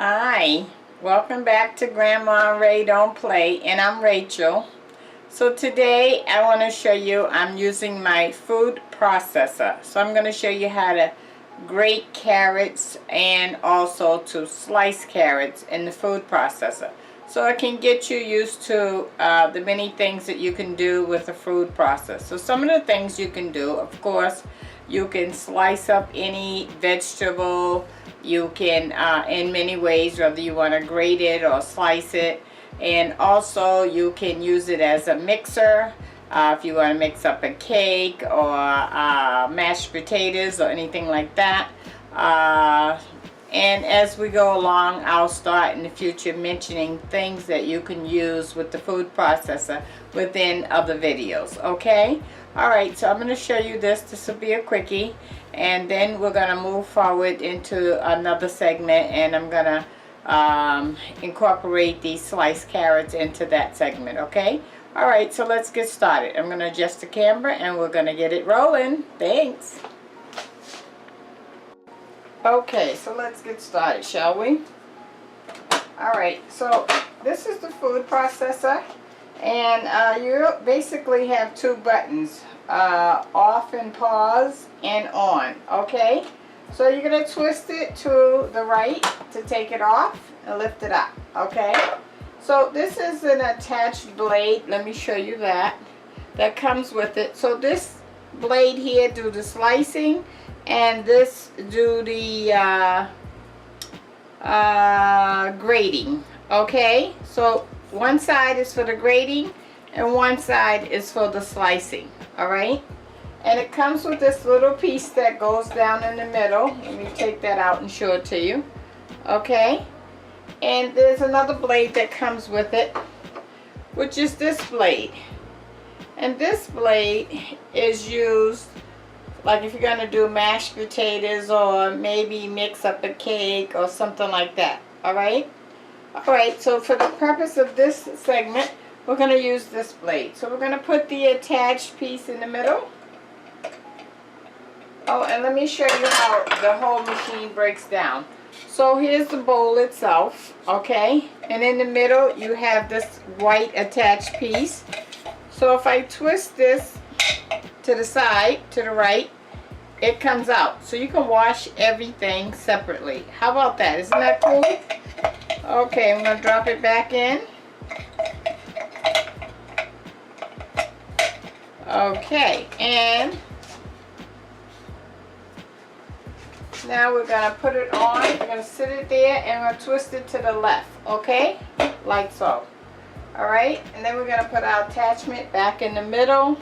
Hi, welcome back to Grandma Ray Don't Play, and I'm Rachel. So today I want to show you, I'm using my food processor. So I'm going to show you how to grate carrots and also to slice carrots in the food processor. So it can get you used to the many things that you can do with a food processor. So some of the things you can do, of course, you can slice up any vegetable. You can, in many ways, whether you want to grate it or slice it. And also you can use it as a mixer if you want to mix up a cake or mashed potatoes or anything like that. And as we go along, I'll start in the future mentioning things that you can use with the food processor within other videos, okay? Alright, so I'm going to show you this. This will be a quickie. And then we're going to move forward into another segment, and I'm going to incorporate these sliced carrots into that segment, okay? Alright, so let's get started. I'm going to adjust the camera and we're going to get it rolling. Thanks. Okay, so let's get started, shall we? Alright, so this is the food processor, and you basically have two buttons, off and pause and on, okay? So you're going to twist it to the right to take it off and lift it up, okay? So this is an attached blade. Let me show you that comes with it. So this blade here do the slicing, and this do the grating, okay? So one side is for the grating and one side is for the slicing, alright? And it comes with this little piece that goes down in the middle. Let me take that out and show it to you, okay? And there's another blade that comes with it, which is this blade. And this blade is used like if you're going to do mashed potatoes or maybe mix up a cake or something like that, alright? Alright, so for the purpose of this segment, we're going to use this blade. So we're going to put the attached piece in the middle. Oh, and let me show you how the whole machine breaks down. So here's the bowl itself, okay? And in the middle you have this white attached piece. So if I twist this to the side, to the right, it comes out. So you can wash everything separately. How about that? Isn't that cool? Okay, I'm going to drop it back in. Okay, and now we're going to put it on. We're going to sit it there and we're going to twist it to the left, okay? Like so. Alright, and then we're going to put our attachment back in the middle,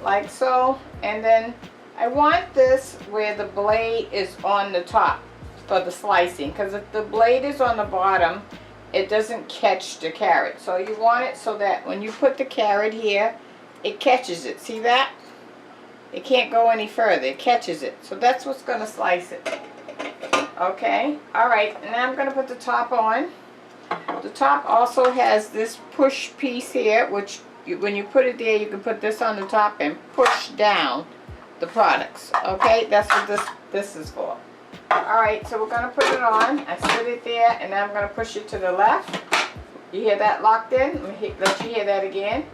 like so. And then I want this where the blade is on the top for the slicing, because if the blade is on the bottom, it doesn't catch the carrot. So you want it so that when you put the carrot here, it catches it. See that? It can't go any further. It catches it. So that's what's going to slice it. Okay? Alright, and now I'm going to put the top on. The top also has this push piece here, which when you put it there, you can put this on the top and push down the products. Okay? That's what this is for. Alright, so we're going to put it on. I sit it there, and now I'm going to push it to the left. You hear that locked in? Let you hear that again.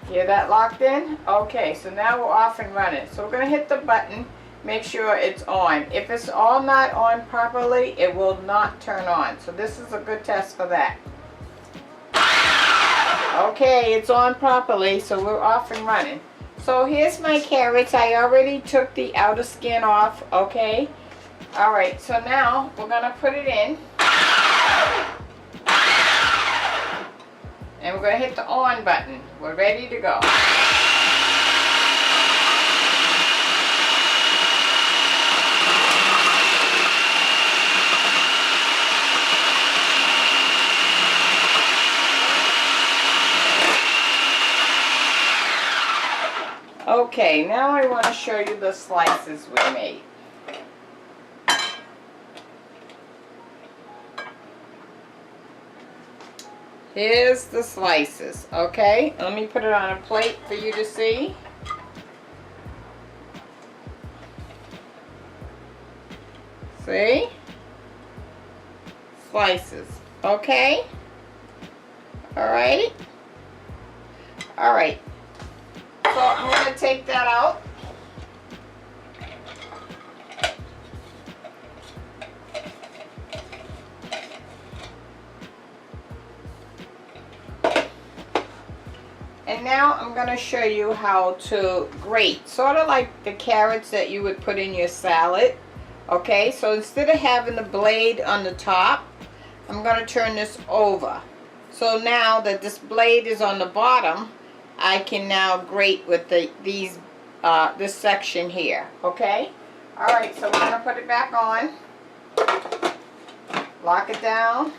Hear that locked in? Okay, so now we're off and running. So we're going to hit the button, make sure it's on. If it's all not on properly, it will not turn on. So this is a good test for that. Okay, it's on properly, so we're off and running. So here's my carrots. I already took the outer skin off, okay? Alright, so now we're going to put it in. And we're going to hit the on button. We're ready to go. Okay, now I want to show you the slices we made. Here's the slices, okay? Let me put it on a plate for you to see. See? slices. Okay? Alright? Alright. So I'm going to take that out. And now I'm going to show you how to grate. Sort of like the carrots that you would put in your salad. Okay, so instead of having the blade on the top, I'm going to turn this over. So now that this blade is on the bottom, I can now grate with this section here. Okay? Alright, so we're going to put it back on. Lock it down.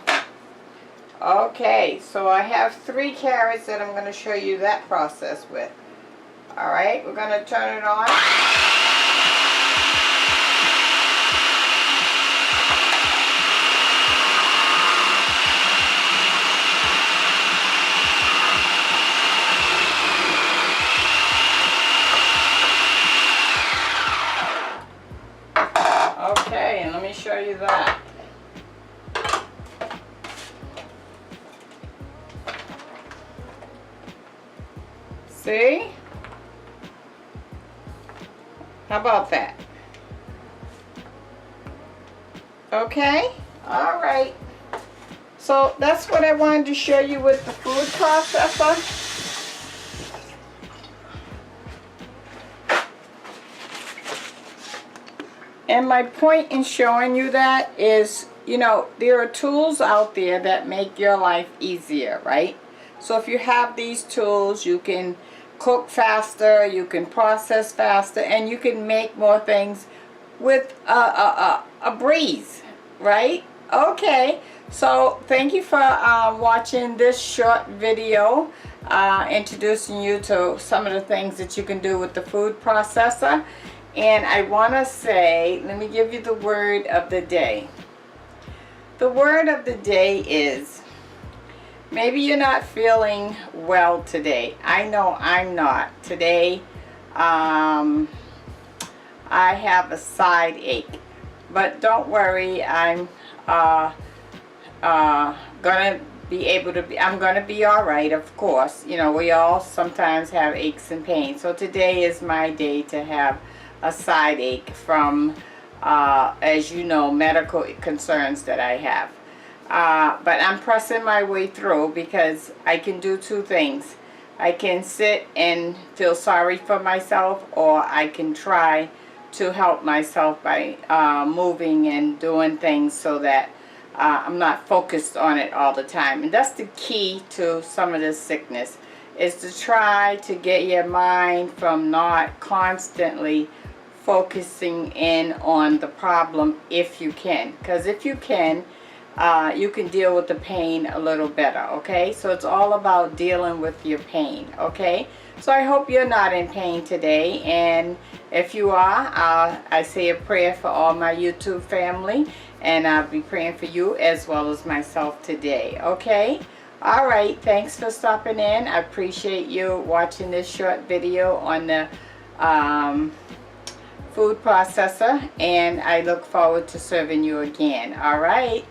Okay, so I have 3 carrots that I'm going to show you that process with. Alright, we're going to turn it on. Okay, and let me show you that. See? How about that? Okay? Alright. So that's what I wanted to show you with the food processor. And my point in showing you that is, you know, there are tools out there that make your life easier, right? So if you have these tools, you can cook faster, you can process faster, and you can make more things with a breeze, right? Okay, so thank you for watching this short video introducing you to some of the things that you can do with the food processor. And I want to say, let me give you the word of the day. The word of the day is, maybe you're not feeling well today. I know I'm not. Today, I have a side ache. But don't worry, I'm gonna be able to be, I'm gonna be alright, of course. You know, we all sometimes have aches and pains. So today is my day to have a side ache from, as you know, medical concerns that I have. But I'm pressing my way through because I can do 2 things. I can sit and feel sorry for myself, or I can try to help myself by moving and doing things so that I'm not focused on it all the time. And that's the key to some of this sickness, is to try to get your mind from not constantly focusing in on the problem if you can. Because if you can deal with the pain a little better, okay? So it's all about dealing with your pain, okay? So I hope you're not in pain today, and if you are, I say a prayer for all my YouTube family, and I'll be praying for you as well as myself today, okay? All right, thanks for stopping in. I appreciate you watching this short video on the food processor, and I look forward to serving you again. All right,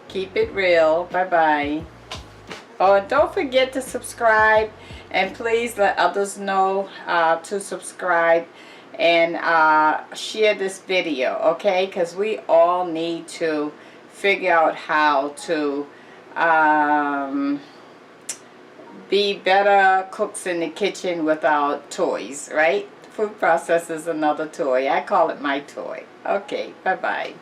keep it real. Bye-bye. Oh, and don't forget to subscribe, and please let others know to subscribe and share this video, okay? Because we all need to figure out how to be better cooks in the kitchen without toys, right? Food processor is another toy. I call it my toy. Okay, bye-bye.